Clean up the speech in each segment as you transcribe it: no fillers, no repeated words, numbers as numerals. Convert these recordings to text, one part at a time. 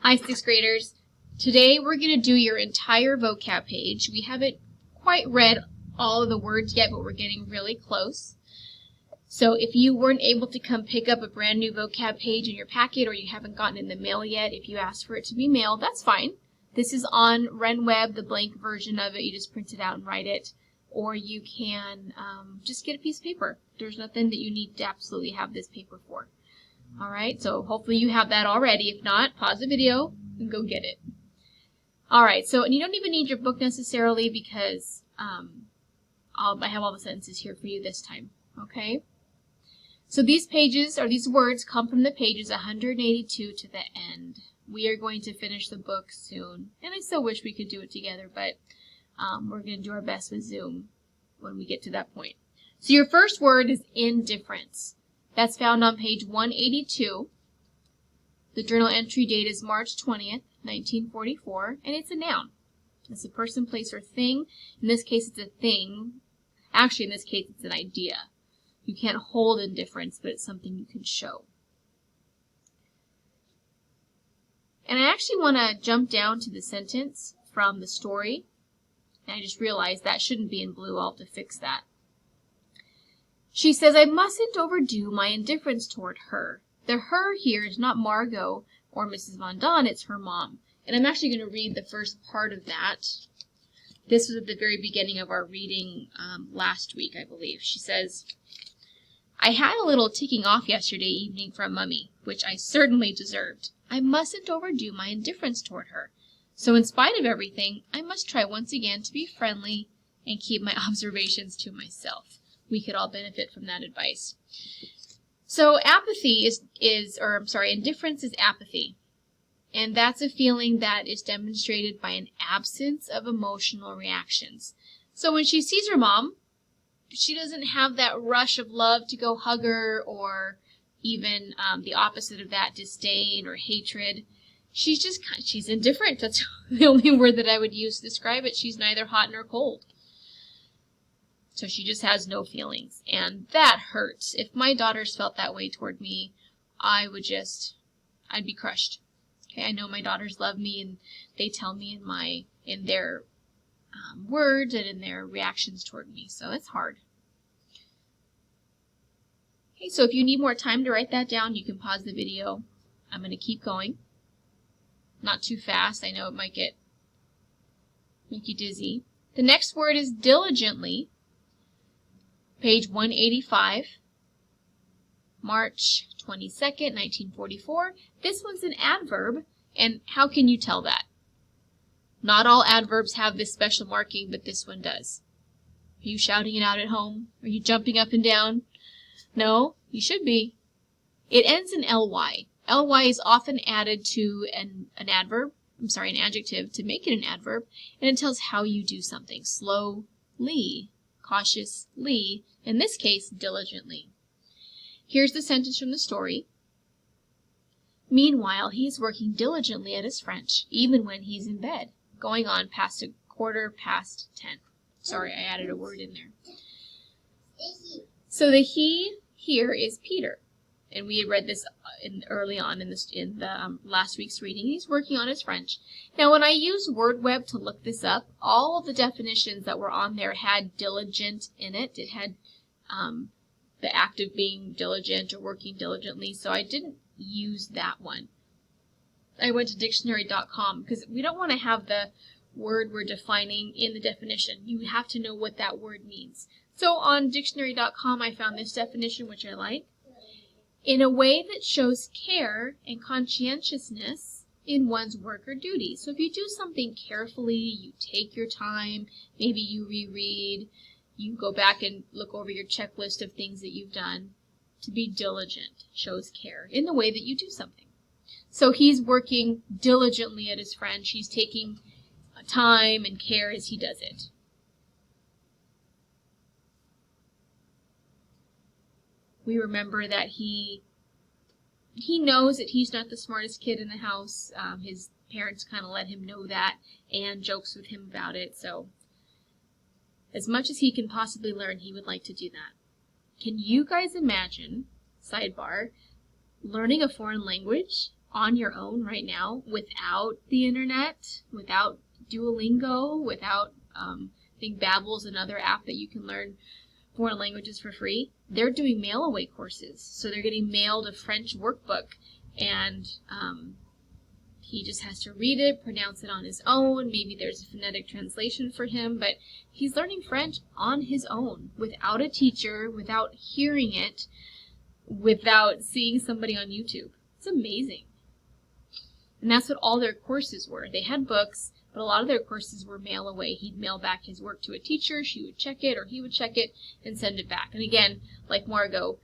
Hi, 6th graders. Today we're going to do your entire vocab page. We haven't quite read all of the words yet, but we're getting really close. So if you weren't able to come pick up a brand new vocab page in your packet, or you haven't gotten in the mail yet, if you ask for it to be mailed, that's fine. This is on RenWeb, the blank version of it. You just print it out and write it. Or you can just get a piece of paper. There's nothing that you need to absolutely have this paper for. Alright, so hopefully you have that already. If not, pause the video and go get it. Alright, so you don't even need your book necessarily because I have all the sentences here for you this time. Okay? So these pages, or these words, come from the pages 182 to the end. We are going to finish the book soon. And I still wish we could do it together, but we're going to do our best with Zoom when we get to that point. So your first word is indifference. That's found on page 182. The journal entry date is March 20th, 1944, and it's a noun. It's a person, place, or thing. In this case, it's a thing. Actually, in this case, it's an idea. You can't hold indifference, but it's something you can show. And I actually want to jump down to the sentence from the story. And I just realized that shouldn't be in blue. I'll have to fix that. She says, I mustn't overdo my indifference toward her. The her here is not Margot or Mrs. Von Don, it's her mom. And I'm actually going to read the first part of that. This was at the very beginning of our reading last week, I believe. She says, I had a little ticking off yesterday evening from Mummy, which I certainly deserved. I mustn't overdo my indifference toward her. So in spite of everything, I must try once again to be friendly and keep my observations to myself. We could all benefit from that advice. So apathy indifference is apathy. And that's a feeling that is demonstrated by an absence of emotional reactions. So when she sees her mom, she doesn't have that rush of love to go hug her, or even the opposite of that, disdain or hatred. She's indifferent. That's the only word that I would use to describe it. She's neither hot nor cold. So she just has no feelings, and that hurts. If my daughters felt that way toward me, I'd be crushed. Okay, I know my daughters love me, and they tell me in their words and in their reactions toward me, so it's hard. Okay, so if you need more time to write that down, you can pause the video. I'm going to keep going. Not too fast. I know it might make you dizzy. The next word is diligently. Page 185, March 22nd, 1944. This one's an adverb, and how can you tell that? Not all adverbs have this special marking, but this one does. Are you shouting it out at home? Are you jumping up and down? No, you should be. It ends in ly. Ly is often added to an adjective to make it an adverb, and it tells how you do something. Slowly. Cautiously, in this case, diligently. Here's the sentence from the story. Meanwhile, he is working diligently at his French, even when he's in bed, going on past 10:15. Sorry, I added a word in there. So the he here is Peter, and we had read this early on in the last week's reading. He's working on his French. Now, when I used WordWeb to look this up, all of the definitions that were on there had diligent in it. It had the act of being diligent or working diligently, so I didn't use that one. I went to dictionary.com because we don't want to have the word we're defining in the definition. You have to know what that word means. So on dictionary.com, I found this definition, which I like. In a way that shows care and conscientiousness in one's work or duty. So if you do something carefully, you take your time, maybe you reread, you go back and look over your checklist of things that you've done. To be diligent shows care in the way that you do something. So he's working diligently at his French. He's taking time and care as he does it. We remember that he knows that he's not the smartest kid in the house. His parents kind of let him know that and jokes with him about it. So as much as he can possibly learn, he would like to do that. Can you guys imagine, sidebar, learning a foreign language on your own right now without the internet, without Duolingo, without I think Babbel's another app that you can learn foreign languages for free. They're doing mail-away courses. So they're getting mailed a French workbook, and he just has to read it, pronounce it on his own. Maybe there's a phonetic translation for him, but he's learning French on his own, without a teacher, without hearing it, without seeing somebody on YouTube. It's amazing. And that's what all their courses were. They had books, but a lot of their courses were mail away. He'd mail back his work to a teacher, she would check it, or he would check it and send it back. And again, like Margot,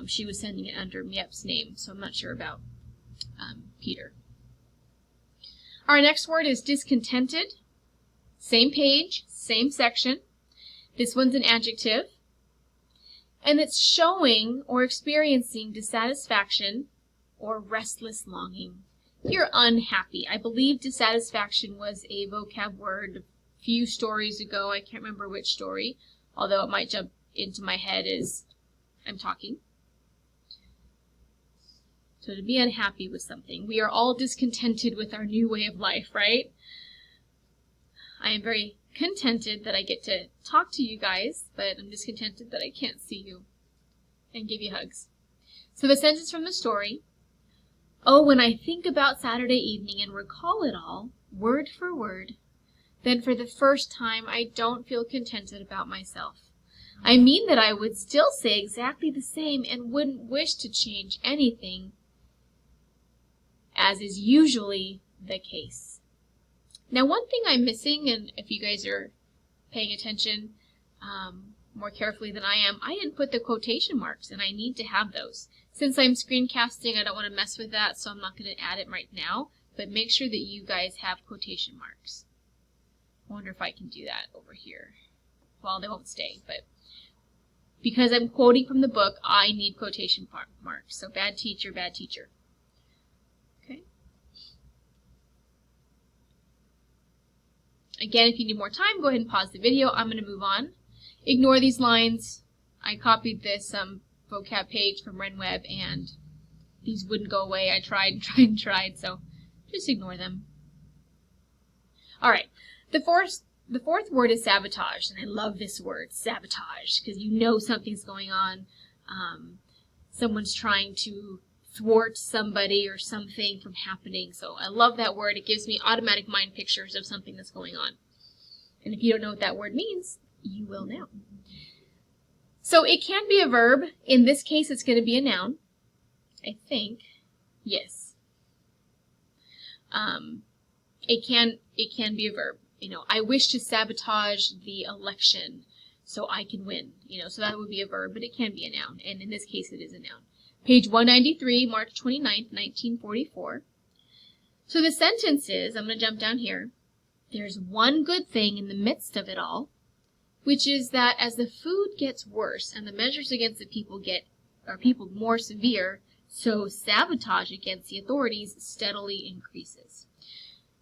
she was sending it under Miep's name, so I'm not sure about Peter. Our next word is discontented. Same page, same section. This one's an adjective. And it's showing or experiencing dissatisfaction or restless longing. You're unhappy. I believe dissatisfaction was a vocab word a few stories ago. I can't remember which story, although it might jump into my head as I'm talking. So to be unhappy with something. We are all discontented with our new way of life, right? I am very contented that I get to talk to you guys, but I'm discontented that I can't see you and give you hugs. So the sentence from the story: oh, when I think about Saturday evening and recall it all, word for word, then for the first time I don't feel contented about myself. I mean that I would still say exactly the same and wouldn't wish to change anything, as is usually the case. Now, one thing I'm missing, and if you guys are paying attention more carefully than I am, I didn't put the quotation marks, and I need to have those. Since I'm screencasting, I don't want to mess with that, so I'm not going to add it right now, but make sure that you guys have quotation marks. I wonder if I can do that over here. Well, they won't stay, but because I'm quoting from the book, I need quotation marks. So bad teacher, bad teacher. Okay. Again, if you need more time, go ahead and pause the video. I'm going to move on. Ignore these lines. I copied this vocab page from RenWeb, and these wouldn't go away. I tried, so just ignore them. All right. The fourth word is sabotage, and I love this word, sabotage, because you know something's going on. Someone's trying to thwart somebody or something from happening. So I love that word. It gives me automatic mind pictures of something that's going on. And if you don't know what that word means, you will now. So it can be a verb. In this case, it's going to be a noun. I think. Yes. It can be a verb. You know, I wish to sabotage the election so I can win. You know, so that would be a verb, but it can be a noun. And in this case, it is a noun. Page 193, March 29th, 1944. So the sentence is, I'm going to jump down here. There's one good thing in the midst of it all, which is that as the food gets worse and the measures against the people people more severe, so sabotage against the authorities steadily increases.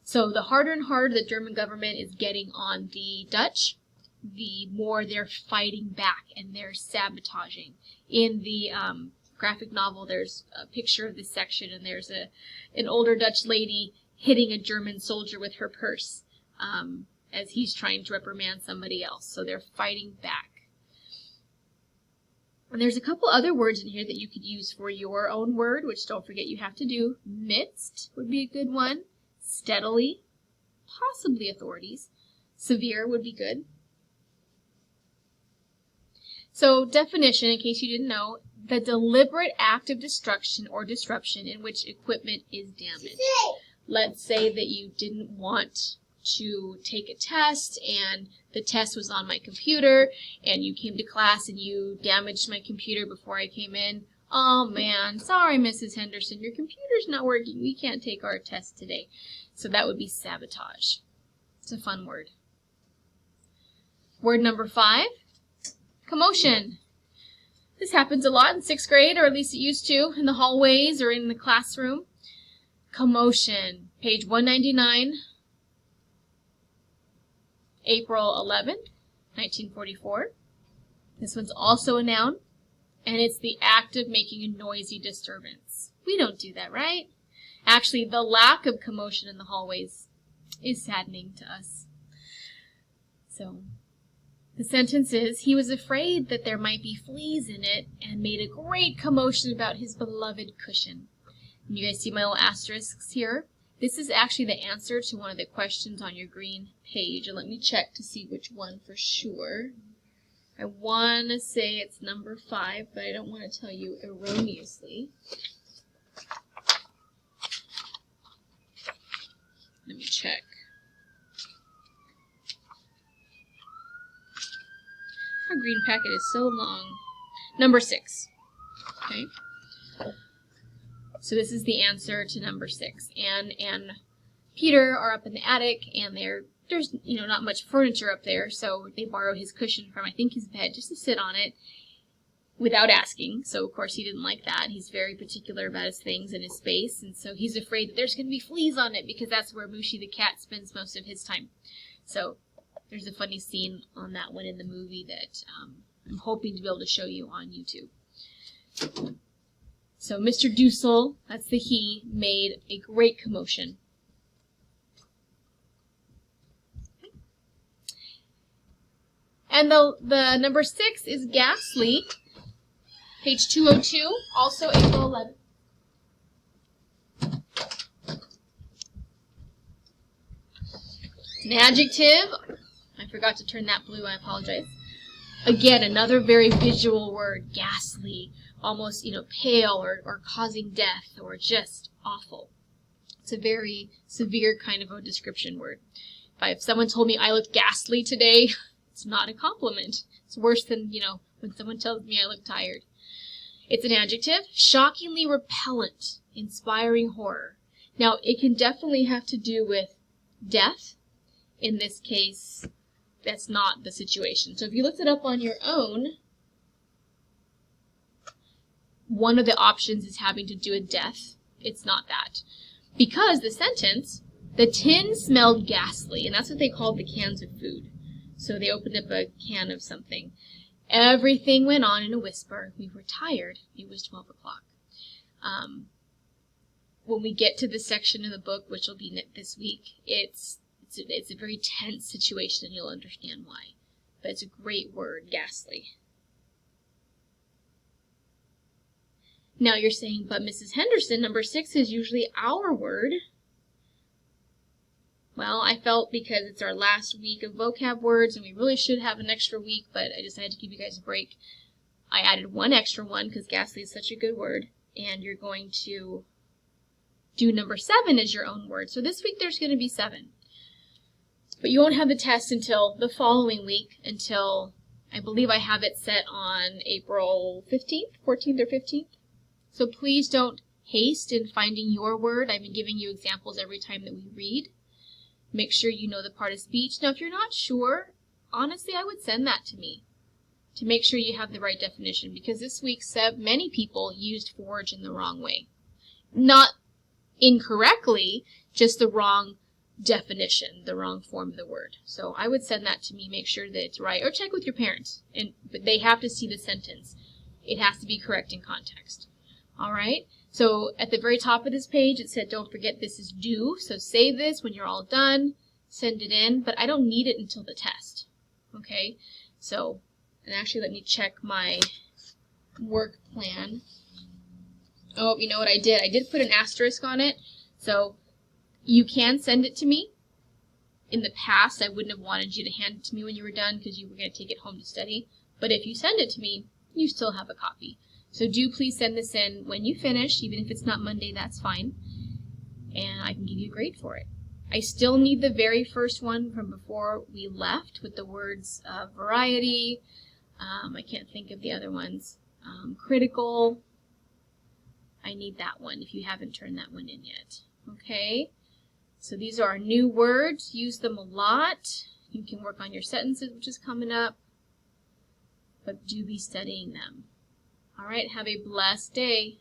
So the harder and harder the German government is getting on the Dutch, the more they're fighting back and they're sabotaging. In the graphic novel, there's a picture of this section, and there's an older Dutch lady hitting a German soldier with her purse as he's trying to reprimand somebody else. So they're fighting back. And there's a couple other words in here that you could use for your own word, which don't forget you have to do. Midst would be a good one. Steadily, possibly authorities. Severe would be good. So definition, in case you didn't know, the deliberate act of destruction or disruption in which equipment is damaged. Let's say that you didn't want to take a test and the test was on my computer and you came to class and you damaged my computer before I came in. Oh man, sorry Mrs. Henderson, your computer's not working. We can't take our test today. So that would be sabotage. It's a fun word. Word number 5, commotion. This happens a lot in 6th grade, or at least it used to, in the hallways or in the classroom. Commotion. Page 199, April 11th, 1944. This one's also a noun, and it's the act of making a noisy disturbance. We don't do that, right? Actually, the lack of commotion in the hallways is saddening to us. So, the sentence is, he was afraid that there might be fleas in it and made a great commotion about his beloved cushion. And you guys see my little asterisks here? This is actually the answer to one of the questions on your green page. And let me check to see which one for sure. I want to say it's number 5, but I don't want to tell you erroneously. Let me check. Our green packet is so long. Number 6. Okay. So this is the answer to number 6. Anne and Peter are up in the attic, and there's not much furniture up there, so they borrow his cushion from, I think, his bed just to sit on it without asking. So, of course, he didn't like that. He's very particular about his things and his space, and so he's afraid that there's going to be fleas on it because that's where Mushi the cat spends most of his time. So there's a funny scene on that one in the movie that I'm hoping to be able to show you on YouTube. So Mr. Dussel, that's the he, made a great commotion. And the number 6 is ghastly. Page 202, also April 11th. An adjective. I forgot to turn that blue, I apologize. Again, another very visual word, ghastly, almost, pale or causing death or just awful. It's a very severe kind of a description word. If someone told me I looked ghastly today, it's not a compliment. It's worse than, when someone tells me I look tired. It's an adjective, shockingly repellent, inspiring horror. Now, it can definitely have to do with death. In this case, that's not the situation. So if you looked it up on your own, one of the options is having to do with death. It's not that. Because the sentence, the tin smelled ghastly, and that's what they called the cans of food. So they opened up a can of something. Everything went on in a whisper. We were tired. It was 12 o'clock. When we get to this section of the book, which will be this week, it's a very tense situation, and you'll understand why. But it's a great word, ghastly. Now you're saying, but Mrs. Henderson, number 6 is usually our word. Well, I felt because it's our last week of vocab words, and we really should have an extra week, but I decided to give you guys a break. I added one extra one because ghastly is such a good word, and you're going to do number 7 as your own word. So this week there's going to be 7. But you won't have the test until the following week, until I believe I have it set on April 15th, 14th or 15th. So please don't haste in finding your word. I've been giving you examples every time that we read. Make sure you know the part of speech. Now, if you're not sure, honestly, I would send that to me to make sure you have the right definition, because this week many people used forge in the wrong way. Not incorrectly, just the wrong definition, the wrong form of the word. So I would send that to me, make sure that it's right, or check with your parents. But they have to see the sentence. It has to be correct in context. All right? So at the very top of this page, it said, don't forget this is due. So save this when you're all done, send it in, but I don't need it until the test. Okay? So, and actually let me check my work plan. Oh, you know what I did? I did put an asterisk on it. So you can send it to me. In the past, I wouldn't have wanted you to hand it to me when you were done because you were going to take it home to study. But if you send it to me, you still have a copy. So do please send this in when you finish, even if it's not Monday, that's fine. And I can give you a grade for it. I still need the very first one from before we left with the words variety. I can't think of the other ones. Critical. I need that one if you haven't turned that one in yet. Okay? So these are our new words. Use them a lot. You can work on your sentences, which is coming up. But do be studying them. All right, have a blessed day.